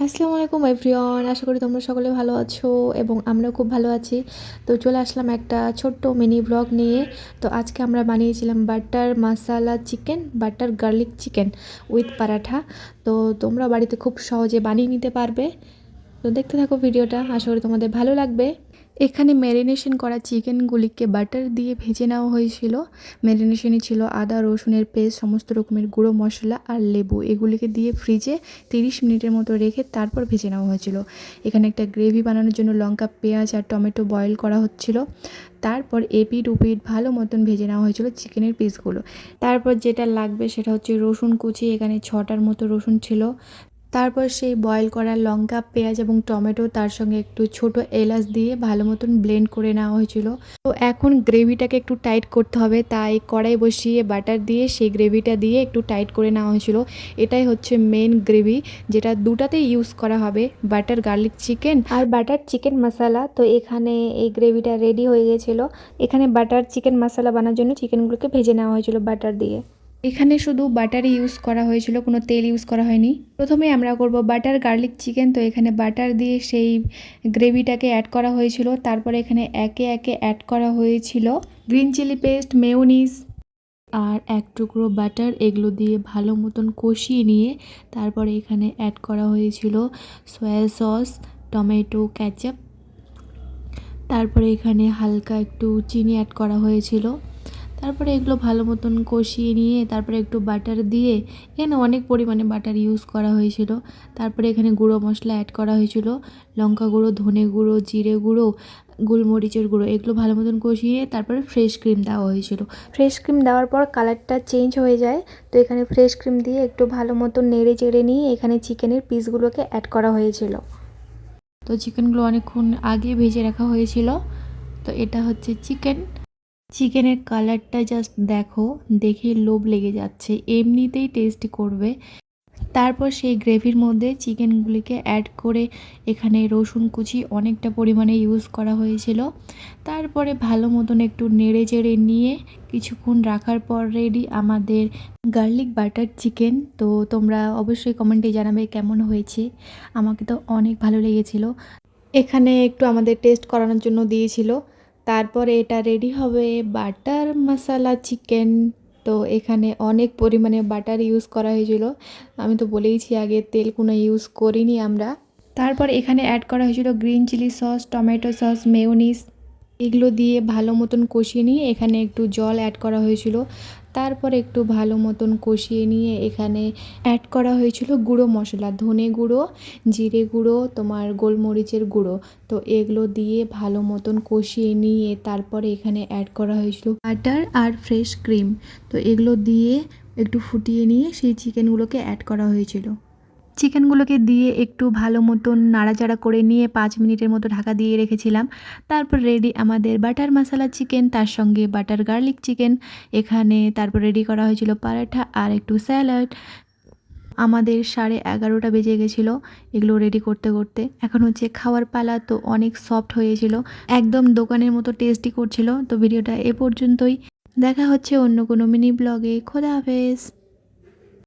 আসসালামু আলাইকুম এভরিওয়ান, আশা করি তোমরা সকলে ভালো আছো এবং আমরাও খুব ভালো আছি। তো চলে আসলাম একটা ছোট্ট মিনি ব্লগ নিয়ে। তো আজকে আমরা বানিয়েছিলাম বাটার মাসালা chicken, butter garlic chicken with paratha. তো তোমরা বাড়িতে খুব সহজে বানিয়ে নিতে পারবে। তো দেখতে থাকো ভিডিওটা, আশা করি তোমাদের ভালো লাগবে। এখানে ম্যারিনেশন করা চিকেনগুলিকে বাটার দিয়ে ভেজে নেওয়া হয়েছিল। ম্যারিনেশনে ছিল আদা রসুনের পেস্ট, সমস্ত রকমের গুঁড়ো মশলা আর লেবু। এগুলিকে দিয়ে ফ্রিজে 30 মিনিটের মতো রেখে তারপর ভেজে নেওয়া হয়েছিল। এখানে একটা গ্রেভি বানানোর জন্য লঙ্কা, পেঁয়াজ আর টমেটো বয়েল করা হচ্ছিল। তারপর এপিট উপিট ভালো মতন ভেজে নেওয়া হয়েছিল চিকেনের পিসগুলো। তারপর যেটা লাগবে সেটা হচ্ছে রসুন কুচি। এখানে 6টার মতো রসুন ছিল। তারপর সেই বয়েল করা লঙ্কা, পেঁয়াজ এবং টমেটো, তার সঙ্গে একটু ছোট এলাচ দিয়ে ভালো মতন ব্লেন্ড করে নেওয়া হয়েছিল। তো এখন গ্রেভিটাকে একটু টাইট করতে হবে, তাই কড়াই বসিয়ে বাটার দিয়ে সেই গ্রেভিটা দিয়ে একটু টাইট করে নেওয়া হয়েছিল। এটাই হচ্ছে মেন গ্রেভি, যেটা দুটাতেই ইউজ করা হবে, বাটার গার্লিক চিকেন আর বাটার চিকেন মশলা। তো এখানে এই গ্রেভিটা রেডি হয়ে গেছিলো। এখানে বাটার চিকেন মশলা বানানোর জন্য চিকেনগুলোকে ভেজে নেওয়া হয়েছিল বাটার দিয়ে। এখানে শুধু বাটারই ইউজ করা হয়েছিল, কোনো তেল ইউজ করা হয়নি। প্রথমে আমরা করব বাটার গার্লিক চিকেন। তো এখানে বাটার দিয়ে সেই গ্রেভিটাকে অ্যাড করা হয়েছিল। তারপরে এখানে একে একে অ্যাড করা হয়েছিল গ্রিন চিলি পেস্ট, মেয়োনিজ আর এক টুকরো বাটার। এগুলো দিয়ে ভালো মতন কষিয়ে নিয়ে তারপরে এখানে অ্যাড করা হয়েছিল সয়া সস, টমেটো কেচাপ। তারপরে এখানে হালকা একটু চিনি অ্যাড করা হয়েছিল। তারপরে এগুলো ভালো মতন কষিয়ে নিয়ে তারপরে একটু বাটার দিয়ে, এখানে অনেক পরিমাণে বাটার ইউজ করা হয়েছিল। তারপরে এখানে গুঁড়ো মশলা অ্যাড করা হয়েছিল, লঙ্কা গুঁড়ো, ধনে গুঁড়ো, জিরে গুঁড়ো, গোলমরিচের গুঁড়ো। এগুলো ভালো মতন কষিয়ে তারপরে ফ্রেশ ক্রিম দেওয়া হয়েছিল। ফ্রেশ ক্রিম দেওয়ার পর কালারটা চেঞ্জ হয়ে যায়। তো এখানে ফ্রেশ ক্রিম দিয়ে একটু ভালো মতন নেড়ে চেড়ে নিয়ে এখানে চিকেনের পিসগুলোকে অ্যাড করা হয়েছিল। তো চিকেনগুলো অনেকক্ষণ আগে ভেজে রাখা হয়েছিল। তো এটা হচ্ছে চিকেনের কালারটা জাস্ট দেখো, দেখে লোভ লেগে যাচ্ছে, এমনিতেই টেস্টি করবে। তারপর সেই গ্রেভির মধ্যে চিকেনগুলিকে অ্যাড করে এখানে রসুন কুচি অনেকটা পরিমাণে ইউজ করা হয়েছিল। তারপরে ভালো মতন একটু নেড়ে চেড়ে নিয়ে কিছুক্ষণ রাখার পর রেডি আমাদের গার্লিক বাটার চিকেন। তো তোমরা অবশ্যই কমেন্টে জানাবে কেমন হয়েছে। আমাকে তো অনেক ভালো লেগেছিল। এখানে একটু আমাদের টেস্ট করানোর জন্য দিয়েছিল। তারপরে এটা রেডি হবে বাটার মশলা চিকেন। তো এখানে অনেক পরিমাণে বাটার ইউজ করা হয়েছিল। আমি তো বলেইছি আগে, তেল কোনো ইউজ করিনি আমরা। তারপর এখানে অ্যাড করা হয়েছিল green chilli sauce, tomato sauce, mayonnaise. এগুলো দিয়ে ভালো মতন কষিয়ে নিয়ে এখানে একটু জল অ্যাড করা হয়েছিল। তারপর একটু ভালো মতন কষিয়ে নিয়ে এখানে অ্যাড করা হয়েছিল গুঁড়ো মশলা, ধনে গুঁড়ো, জিরে গুঁড়ো, তোমার গোলমরিচের গুঁড়ো। তো এগুলো দিয়ে ভালো মতন কষিয়ে নিয়ে তারপরে এখানে অ্যাড করা হয়েছিল বাটার আর ফ্রেশ ক্রিম। তো এগুলো দিয়ে একটু ফুটিয়ে নিয়ে সেই চিকেনগুলোকে অ্যাড করা হয়েছিল। চিকেনগুলোকে দিয়ে একটু ভালো মতন নাড়াচাড়া করে নিয়ে 5 মিনিটের মতো ঢাকা দিয়ে রেখেছিলাম। তারপর রেডি আমাদের বাটার মশলা চিকেন, তার সঙ্গে বাটার গার্লিক চিকেন। এখানে তারপর রেডি করা হয়েছিল পরাঠা আর একটু স্যালাড। আমাদের 11:30 বেজে গেছিলো এগুলো রেডি করতে করতে। এখন হচ্ছে খাওয়ার পালা। তো অনেক সফট হয়েছিল, একদম দোকানের মতো টেস্টি করছিল। তো ভিডিওটা এ পর্যন্তই, দেখা হচ্ছে অন্য কোনো মিনি ব্লগে। খোদা হাফেজ।